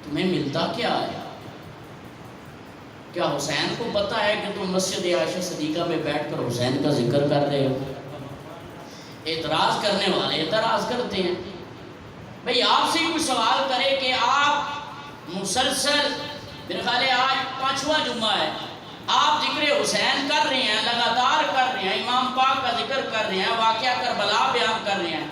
تمہیں ملتا کیا ہے؟ کیا حسین کو پتا ہے کہ تم مسجد عائشہ صدیقہ میں بیٹھ کر حسین کا ذکر کر رہے ہو؟ اعتراض کرنے والے اعتراض کرتے ہیں. بھئی آپ سے کوئی سوال کرے کہ آپ مسلسل میرے خیال ہے آج 5واں جمعہ ہے، آپ ذکر حسین کر رہے ہیں، لگاتار کر رہے ہیں، امام پاک کا ذکر کر رہے ہیں، واقعہ کربلا بیان کر رہے ہیں،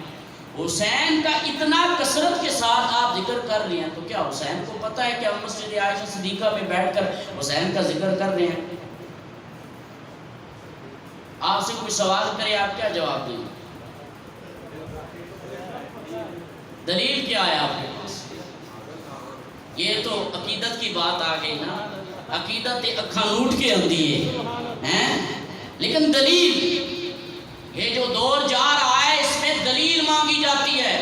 حسین کا اتنا کثرت کے ساتھ آپ ذکر کر رہے ہیں، تو کیا حسین کو پتہ ہے کہ ہم مسجد عائشہ صدیقہ میں بیٹھ کر حسین کا ذکر کر رہے ہیں؟ آپ سے کوئی سوال کرے آپ کیا جواب دیں؟ دلیل کیا ہے آپ کے پاس؟ یہ تو عقیدت کی بات آ گئی نا، عقیدت اکھاں لوٹ کے آندی ہے، لیکن دلیل، یہ جو دور جا رہا ہے اس میں دلیل مانگی جاتی ہے،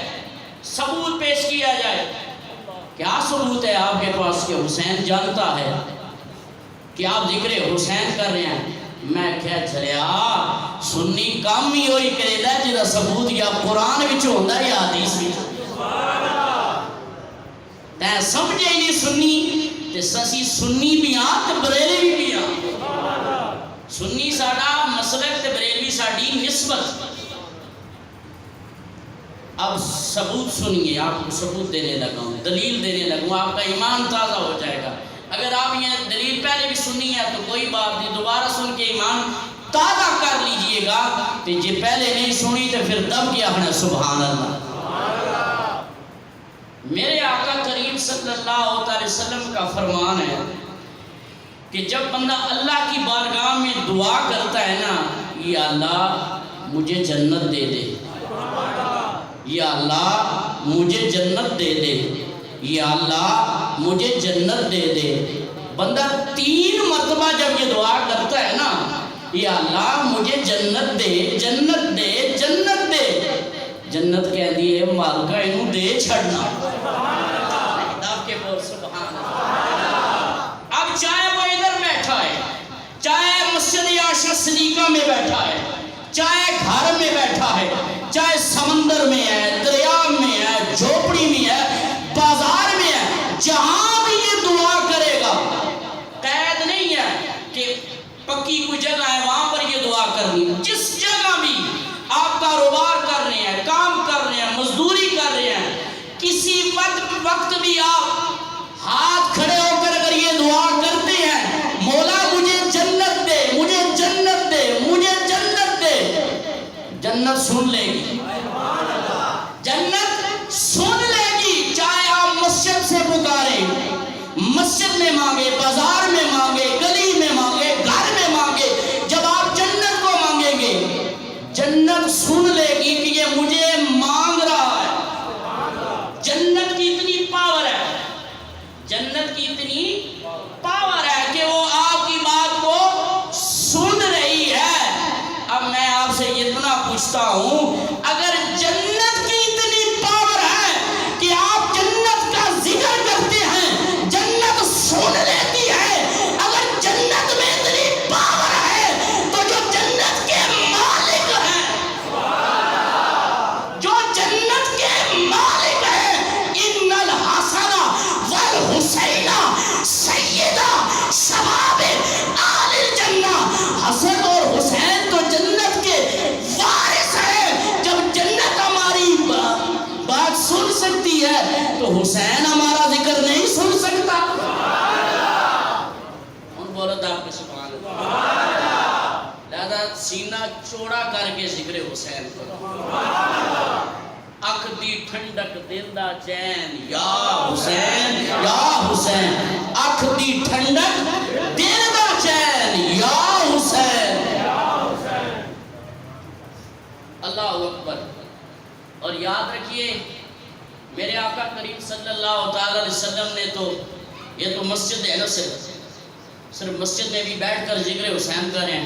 ثبوت پیش کیا جائے. کیا ثبوت ہے آپ کے پاس کہ حسین جانتا ہے کہ آپ ذکر حسین کر رہے ہیں؟ میں کہہ چلیا سنی کام ہی ہوئی کرے دا جدا ثبوت یا قرآن وچوں ہوندا یا حدیث وچوں. تے سمجھے ہی نہیں سنی تے سسی سنی بھی ہاں تے بریلوی بھی ہاں. سنی ساڈا مسلک تے بریلوی ساڈی نسبت. اب ثبوت سنیے، آپ کو ثبوت دینے لگا ہوں، دلیل دینے لگا ہوں، آپ کا ایمان تازہ ہو جائے گا. اگر آپ یہ دلیل پہلے بھی سنی ہے تو کوئی بات نہیں، دوبارہ سن کے ایمان تازہ کر لیجئے گا. تو یہ پہلے نہیں سنی تو پھر دب کیا ہے سبحان اللہ. میرے آقا کریم صلی اللہ علیہ وسلم کا فرمان ہے کہ جب بندہ اللہ کی بارگاہ میں دعا کرتا ہے نا، یا اللہ مجھے جنت دے دے، یا اللہ مجھے جنت دے دے، یا اللہ مجھے جنت دے دے. بندہ 3 مرتبہ جب یہ دعا کرتا ہے نا، یا اللہ مجھے جنت دے، جنت دے، جنت دے، جنت کہہ دی ہے مالکہ انہوں دے چھڑنا. اب چاہے وہ ادھر بیٹھا ہے، چاہے مسجد عائشہ صدیقہ میں بیٹھا ہے، چاہے گھر میں بیٹھا ہے، چاہے سمندر میں ہے، دریا میں ہے، جھوپڑی میں ہے، بازار میں ہے، جہاں بھی یہ دعا کرے گا، قید نہیں ہے کہ پکی کوئی جگہ ہے وہاں پر یہ دعا کرنی. جس جگہ بھی آپ کاروبار کر رہے ہیں، کام کر رہے ہیں، مزدوری کر رہے ہیں، کسی وقت بھی آپ ہاتھ کھڑے ہو کر اگر یہ دعا کرتے ہیں، مولا مجھے جنت دے، مجھے جنت دے، مجھے جنت دے، جنت سن لے گی، جنت سن لے گی. چاہے آپ مسجد سے پکاریں، مسجد میں مانگے، بازار میں مانگے، گلی میں مانگے، گھر میں مانگے، جب آپ جنت کو مانگیں گے جنت سن لے گی کہ یہ مجھے مانگ رہا ہے. جنت کی اتنی پاور ہے، جنت کی اتنی پاور ہے کہ وہ آپ کی بات کو سن رہی ہے. اب میں آپ سے اتنا پوچھتا ہوں، اگر جنت کی اتنی پاور ہے کہ آپ جنت کا ذکر کرتے ہیں جنت سن لیتی ہے، اگر جنت میں اتنی پاور ہے تو جو جنت کے مالک ہیں، جو جنت کے مالک ہیں، ان الحسن والحسین سیدہ شباب آل الجنہ، حسن اور حسین تو جنت کے وارث ہیں. جب جنت ہماری بات سن سکتی ہے تو حسین ہمارا ذکر نہیں سن سکتا. ان بولو تو آپ کے سبحان اللہ. لہذا سینہ چوڑا کر کے ذکر حسین کرو. اکھ دی ٹھنڈک دل دا چین، یا حسین یا حسین، اکھ دی ٹھنڈک دل دا چین، یا حسین. اللہ اکبر. اور یاد رکھیے میرے آقا کریم صلی اللہ علیہ وسلم نے تو یہ تو مسجد ہے نا، صرف مسجد میں بھی بیٹھ کر ذکر حسین کریں.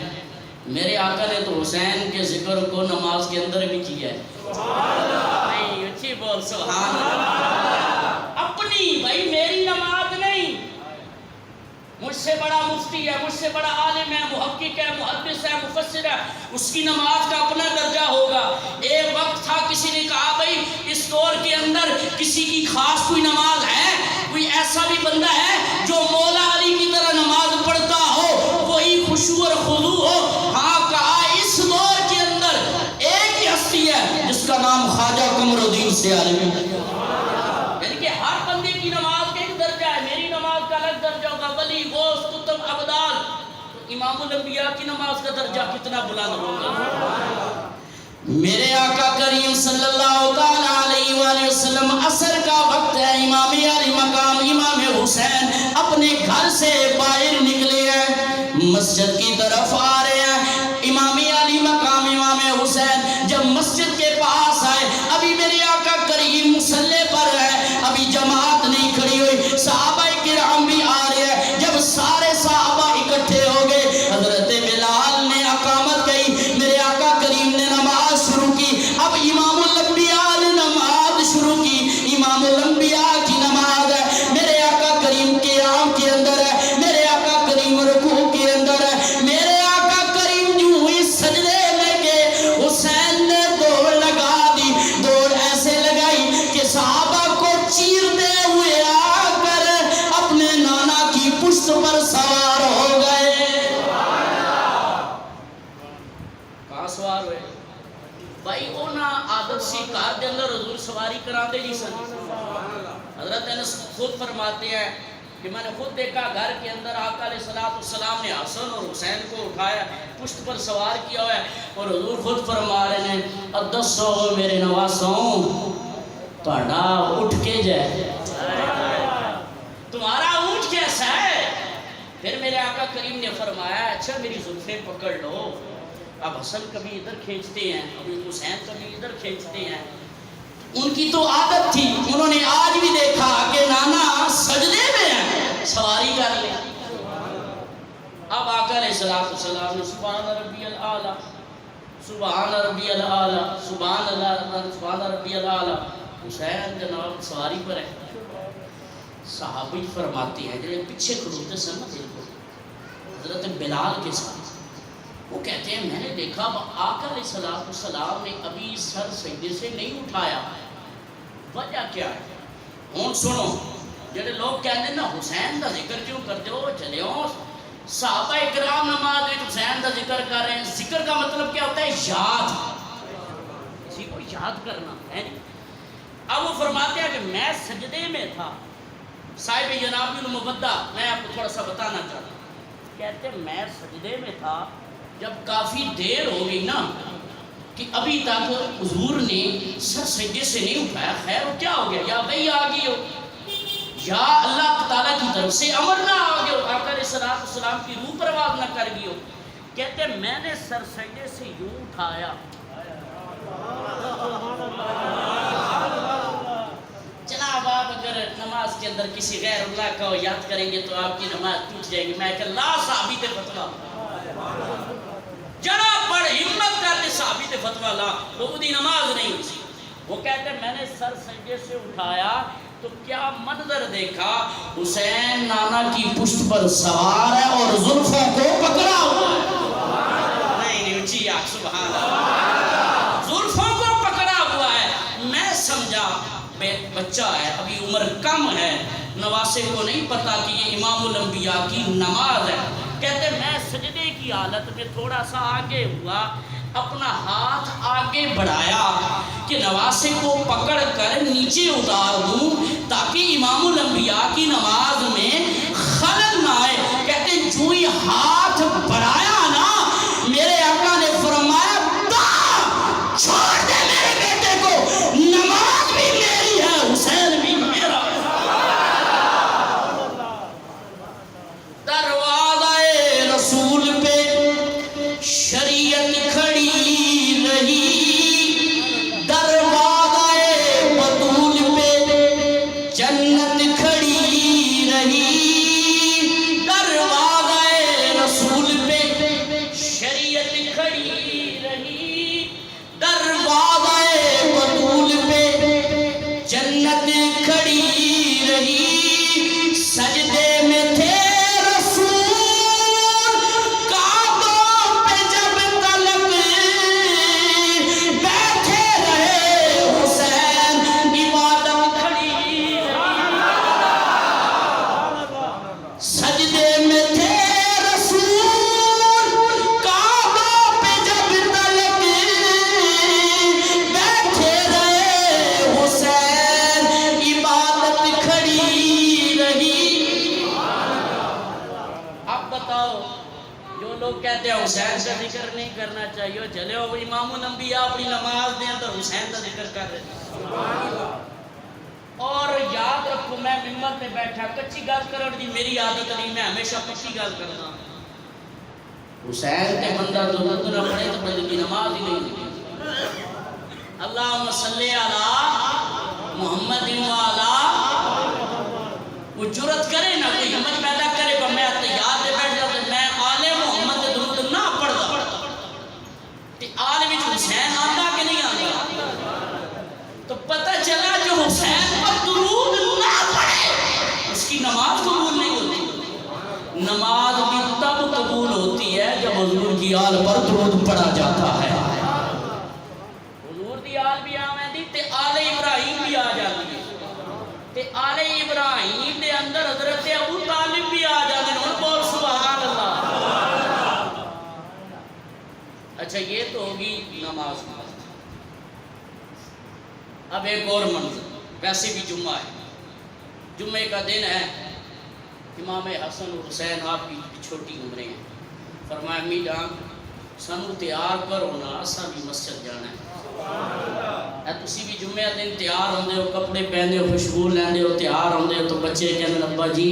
میرے آقا نے تو حسین کے ذکر کو نماز کے اندر بھی کیا ہے. نہیں اچھی بول سبحان اللہ. اپنی بھائی میری نماز نہیں، مجھ سے بڑا مفتی ہے، مجھ سے بڑا عالم ہے، محقق ہے، محدث ہے، مفسر ہے، اس کی نماز کا اپنا درجہ ہوگا. ایک وقت تھا کسی نے کہا بھائی اس دور کے اندر کسی کی خاص کوئی نماز ہے، کوئی ایسا سے عالمی یعنی کہ ہر بندے کی نماز کا ایک درجہ ہے. میری نماز کا الگ درجہ ہوگا, ولی غوث قطب ابدال. امام الانبیاء کی نماز کا درجہ کتنا بلند ہوگا. میرے آقا کریم صلی اللہ علیہ وآلہ وسلم عصر کا وقت ہے, امام علی مقام امام حسین اپنے گھر سے باہر نکلے ہیں, مسجد کی طرف آ رہے ہیں. امام علی مقام امام حسین جب مسجد کے پاس آئے, ابھی میرے آقا کریم مصلی پر ہے, ابھی جماعت نہیں کھڑی ہوئی, صحابہ کرام بھی آ رہے ہیں. جب سارے صحابہ اکٹھے ہو گئے, حضرت بلال نے اقامت کہی, میرے آقا کریم نے نماز شروع کی. اب امام الانبیاء نے نماز شروع کی. امام الانبیاء کی نماز ہے, میرے آقا کریم قیام کے اندر ہے, میرے آقا کریم رکوع کے اندر ہے. میرے آقا کریم جو ہوئی سجدے میں گئے, حسین نے دوڑ لگا دی. دوڑ ایسے لگائی کہ صحابہ کو چیرتے ہوئے آ کر اپنے نانا کی پشت پر سوار ہو گئے. کہاں سوار ہوئے بھائی؟ اونا عادت سی کار دے اندر حضور سواری کرا دے جی سن. حضرت انس خود فرماتے ہیں کہ میں نے خود دیکھا گھر کے اندر آقا علیہ السلام نے حسن اور حسین کو اٹھایا, پشت پر سوار کیا ہوا ہے, اور حضور خود فرما رہے ہیں, اب دسو میرے نواسوں تہاڈا اٹھ کے جائے, تمہارا اونٹ کیسا ہے؟ پھر میرے آقا کریم نے فرمایا, اچھا میری زلفیں پکڑ لو. اب حسن کبھی ادھر کھینچتے ہیں, ابھی حسین کبھی ادھر کھینچتے ہیں. ان کی تو عادت تھی, انہوں نے آج بھی دیکھا کہ نانا سجدے میں ہیں, سواری کر لیں. اب آقا علیہ السلام نے سبحان ربی الاعلی, سبحان ربی الاعلی, سبحان اللہ, سبحان ربی الاعلی. حسین جناب سواری پر ہے. صحابی فرماتے ہیں جو پیچھے کھڑوتے سن نا حضرت بلال کے ساتھ, وہ کہتے ہیں میں نے دیکھا آقا علیہ السلام نے ابھی سر سجدے سے نہیں اٹھایا. وجہ کیا ہے؟ ہوں سنو, جڑے لوگ کہتے ہیں نا حسین دا ذکر کیوں کرتے ہو, چلے ہو صحابہ اکرام نماز میں حسین دا ذکر کر رہے ہیں. ذکر کا مطلب کیا ہوتا ہے؟ یاد, کسی کو یاد کرنا ہے. اب وہ فرماتے ہیں کہ میں سجدے میں تھا. صاحب جناب المبدہ میں آپ کو تھوڑا سا بتانا چاہتا ہوں, کہتے ہیں میں سجدے میں تھا, جب کافی دیر ہو گئی نا کہ ابھی تک حضور نے سر سجدے سے نہیں اٹھایا, خیر کیا ہو گیا؟ یا بھئی آ گئی ہو, یا اللہ تعالیٰ کی طرف سے امر نہ آ گئے ہو, آقا علیہ السلام کی روح پرواز نہ کر گئی ہو. کہتے ہیں میں نے سر سجدے سے یوں اٹھایا, جناب آپ اگر نماز کے اندر کسی غیر اللہ کا یاد کریں گے تو آپ کی نماز ٹوٹ جائے گی. میں کہ لا صحابی تے فتویٰ, جناب بڑھ ہمت کرتے صحابی تے فتویٰ لا, وہ دی نماز نہیں ہوئی. وہ کہتے ہیں میں نے سر سجدے سے اٹھایا تو کیا منظر دیکھا, حسین نانا کی پشت پر سوار ہے اور زلفوں کو پکڑا ہوا ہے. نہیں اچھی آگ سبحان اللہ, زلفوں کو پکڑا ہوا ہے. میں سمجھا بچہ ہے, ابھی عمر کم ہے, نواسے کو نہیں پتا کہ یہ امام الانبیاء کی نماز ہے. کہتے میں سجدے کی حالت میں تھوڑا سا آگے ہوا, اپنا ہاتھ آگے بڑھایا کہ نواسے کو پکڑ کر نیچے اتار دوں تاکہ امام الانبیاء کی نماز میں خلل نہ آئے. کہتے جو ہی ہاتھ بڑھایا نا, میرے آقا نے فرمایا چھوڑ دے میرے بیٹے کو, نماز بھی میری ہے, حسین بھی میرا. دروازہ رسول پہ شریعت کھڑی رہی, دروازہ بطول پہ جنت کھڑی لوگ کہتے ہیں حسین کا ذکر نہیں کرنا چاہیے، چلے ہو امام الانبیاء اپنی نماز دیں تو حسین کا ذکر کر رہے ہیں۔ اور یاد رکھو میں ممبر پہ بیٹھا کچی گل کرن دی میری عادت نہیں، میں ہمیشہ پکی گل کرنا۔ حسین تے بندہ درود نہ پڑھے تو بندے کی نماز ہی نہیں ہوتی۔ اللہم صلی علی محمد وعلی، وہ جرت کرے نا، کوئی ہمت پیدا کرے کہ میں تیار دے بیٹھ جاتا میں آل محمد دے درود نہ پڑھتا، تے آل وچ حسین آندا کہ نہیں آندا؟ تو پتہ چلا جو حسین پر درود نہ پڑھے اس کی نماز قبول نہیں ہوتی۔ نماز بھی تب قبول ہوتی ہے جب حضور کی آل پر درود پڑھا جاتا ہے۔ حضور دی آل بھی آمدی تے آل ابراہیم بھی آ جاتی ہے، تے آل ابراہیم دے اندر حضرت ابو طالب بھی آ جاتے ہیں۔ ان بول سبحان اللہ۔ اچھا یہ تو ہوگی نماز کی۔ اب ایک اور منظر، ویسے بھی جمعہ ہے، جمعے کا دن ہے، امام حسن اور حسین آپ کی چھوٹی عمریں ہیں۔ فرمایا امی جان سانو تیار کرو نا، اساں بھی مسجد جانا ہے۔ تسی بھی جمعہ دن تیار ہوندے ہو، کپڑے پہنے ہو، خوشبو لیندے ہو، تیار ہوندے ہو، تو بچے کہنے ابا جی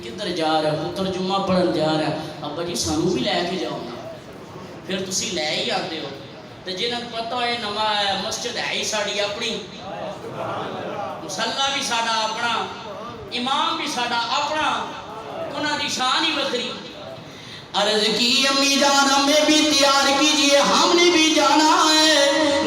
کدھر جا رہے ہو؟ پتر جمعہ پڑھن جا رہا ہے۔ ابا جی سانو بھی لے کے جاؤ نا، پھر تسی لے ہی آتے ہو۔ تو جنہاں پتہ ہے مسجد ہے ہی ساڑی اپنی، مسلح بھی ساڑا اپنا، امام بھی ساڑا اپنا، انہاں دی شان ہی وکری۔ عرض کی امی جان ہمیں بھی تیار کیجئے، ہم نے بھی جانا ہے۔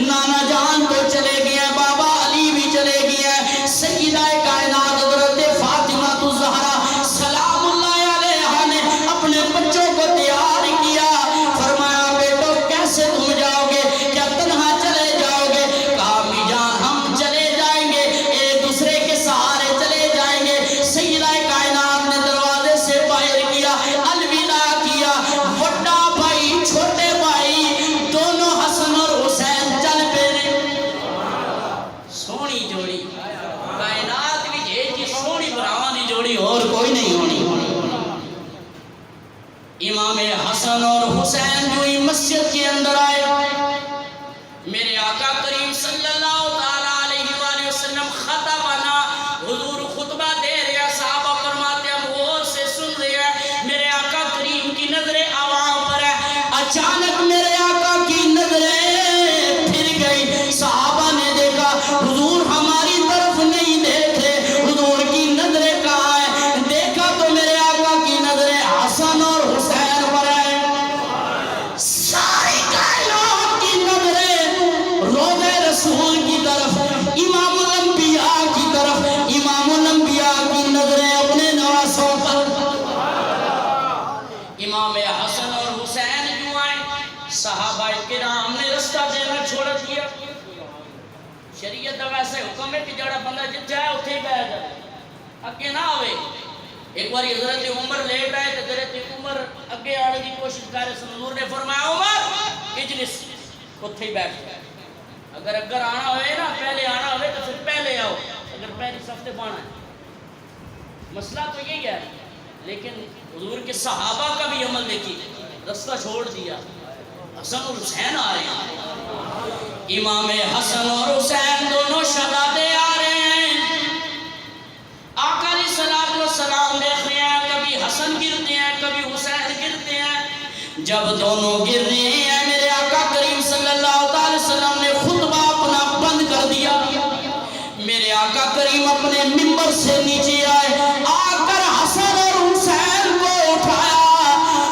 نانا جان تو چلے گئے، بابا علی بھی چلے گئے، سیدہ کائنات حضرت فاطمہ الزہرا سلام اللہ علیہا نے اپنے بچوں کو تیار کیا۔ فرمایا بیٹو کیسے تم جاؤ گے؟ کیا تنہا چلے جاؤ گے؟ کہا امی جان ہم چلے جائیں گے، ایک دوسرے کے سہارے چلے جائیں گے۔ سیدہ کائنات نے دروازے سے باہر کیا، الوداع کیا، بڑا بھائی چھوٹے بھائی دونوں حسن اور حسین چل پے۔ سونی جوڑی کائنات میں جی سونی براواں دی جوڑی اور کوئی نہیں ہونی۔ امام حسن اور حسین جو ہی مسجد کے اندر آئے، میرے آقا کریم صلی اللہ تعالیٰ علیہ وآلہ وسلم خطبنا، حضور خطبہ دے رہے ہیں، صحابہ فرماتے ہم غور سے سن رہے ہیں، میرے آقا کریم کی نظریں عوام پر ہے۔ اچانک میرے آقا کی نظریں پھر گئی، صحابہ نے دیکھا حضور ہماری طرف نہیں دیکھ رہے، حضور کی نظریں کہاں ہیں؟ دیکھا تو میرے آقا کی نظریں حسن اور حسین پر ہے۔ ساری کائنات کی نظریں روضہ رسول کی طرف، امام الانبیاء کی طرف، امام الانبیاء کی نظریں اپنے نواسوں پر۔ امام حسن اور حسین جو آئے، صحابہ کرام نے رستہ دینا چھوڑ دیا۔ شریعت دا ویسے حکم ہے کہ جڑا بندہ جت جائے اتھے ہی بیٹھ جائے، اگے نہ ہوئے۔ ایک باری حضرت عمر لیٹ آئے تو حضرت عمر اگے آنے کی کوشش کر رہے، حضور نے فرمایا عمر اجلس، اتھے ہی بیٹھ جائے۔ اگر آنا ہوئے نا، پہلے آنا ہوئے تو پھر پہلے آؤ، اگر پہلی صف سے پانا ہے۔ مسئلہ تو یہی ہے، لیکن حضور کے صحابہ کا بھی عمل دیکھیے، رستہ چھوڑ دیا۔ حسن اور حسین آ رہے ہیں، امام حسن اور حسین دونوں شہزادے آ رہے ہیں۔ آقا علیہ الصلوۃ والسلام دیکھ رہے ہیں، کبھی حسن گرتے ہیں کبھی حسین گرتے ہیں۔ جب دونوں گر رہے ہیں میرے آقا کریم صلی اللہ علیہ وسلم نے خطبہ اپنا بند کر دیا۔ میرے آقا کریم اپنے ممبر سے نیچے آئے، آ کر حسن اور حسین کو اٹھایا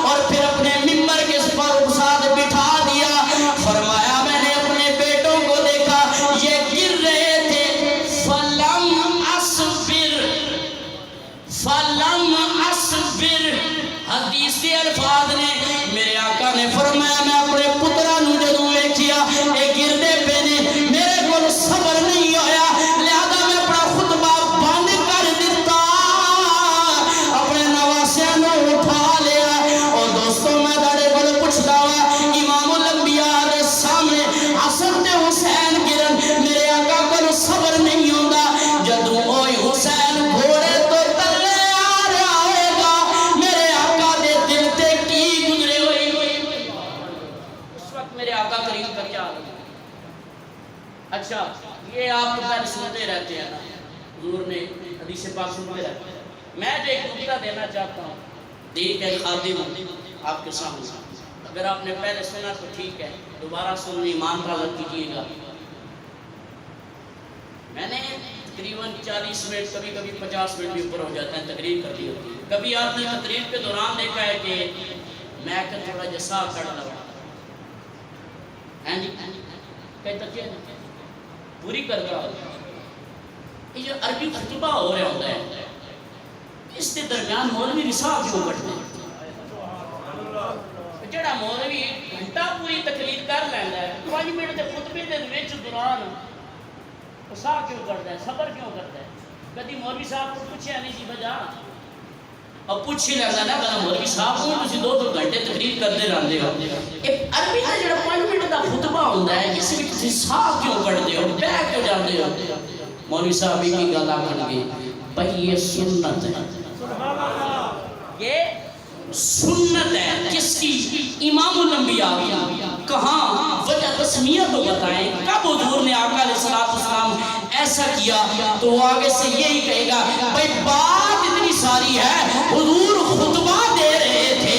اور پھر اپنے ممبر کے پر ساتھ بٹھا دیا۔ فرمایا میں نے اپنے بیٹوں کو دیکھا، یہ گر رہے تھے، فلم اصبر، حدیث کے الفاظ نے میرے آقا نے فرمایا میں اپنے پترا نو جدوں ویکھیا اے گردے پے نے، میرے کو صبر نہیں ہویا، لہذا میں اپنا خطبہ بند کر دیتا، اپنے نواسیاں نو اٹھا لیا۔ اور دوستوں میں تہاڈے کول پوچھدا وا، امام الانبیاء دے سامنے حسن تے حسین گرن، میرے آقا کول صبر نہیں ہوندا، جدوں اوئی حسین گھوڑے تو تلے آ رہا ہوئے گا، میرے آقا دے دل تے کی گزرے ہوئی آپ تو پہلے سنتے رہتے ہیں نا، حضور نے حدیث پاک سنتے رہتے ہیں. میں جو ایک نکتہ دینا چاہتا ہوں، دیکھ ہے خادم آپ کے سامنے، اگر آپ نے پہلے سنا تو ٹھیک ہے، دوبارہ سننے ایمان تازہ کیجیے گا. میں نے تقریباً 40 منٹ کبھی کبھی 50 منٹ بھی اوپر ہو جاتا ہے تقریر کر دی ہوتی ہے. کبھی آپ نے تقریر کے دوران دیکھا ہے کہ میں کہ تھوڑا جیسا کر لگا ہیں جی کہتا کیا پوری کرتا یہ جو عربی خطبہ ہو رہا ہوتا ہے اس کے درمیان مولوی رسا کیوں کرتے ہیں؟ جڑا مولوی گھنٹہ پوری تقریر کر لینا ہے 5 منٹ کے خطبے کے دوران سا کیوں کرتا ہے، صبر کیوں کرتا ہے؟ کدی مولوی صاحب کو پوچھا نہیں سی وجہ، اب پوچھ ہی لینا نا کہ مولوی صاحب کو تسی 2 گھنٹے تقریر کرتے رہتے ہو، عربی کا جڑا 5 منٹ کا خطبہ ہوتا ہے اس میں تسی سا کیوں کرتے ہو، بہ کیوں جاتے ہو؟ مولوی صاحب کی گل آکھن گے بھائی یہ سنت ہے، یہ سنت ہے. کس کی؟ امام الانبیاء کی. کہاں؟ وجہ تسمیہ تو بتائیں کب حضور نے آقا علیہ السلام ایسا کیا؟ تو وہ آگے سے یہی کہے گا بھائی بات اتنی ساری ہے، حضور خطبہ دے رہے تھے،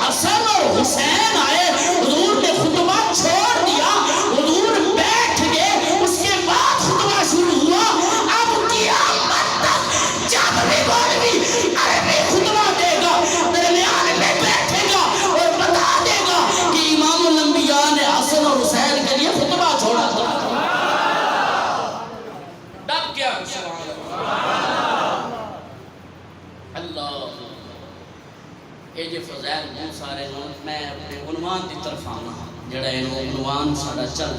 حسن اور حسین آئے، حضور نے خطبہ چھوڑ دیا، حضور بیٹھ گئے، اس کے بعد خطبہ شروع ہوا. اب قیامت تک جب بھی مولوی عربی خطبہ دے گا درمیان میں بیٹھے گا اور بتا دے گا کہ امام الانبیاء نے حسن اور حسین کے لیے خطبہ چھوڑا تھا. ڈب کیا اللہ یہ جو فضائل بہت سارے میں اپنے عنوان کی طرف آنا جڑا عنوان سارا چل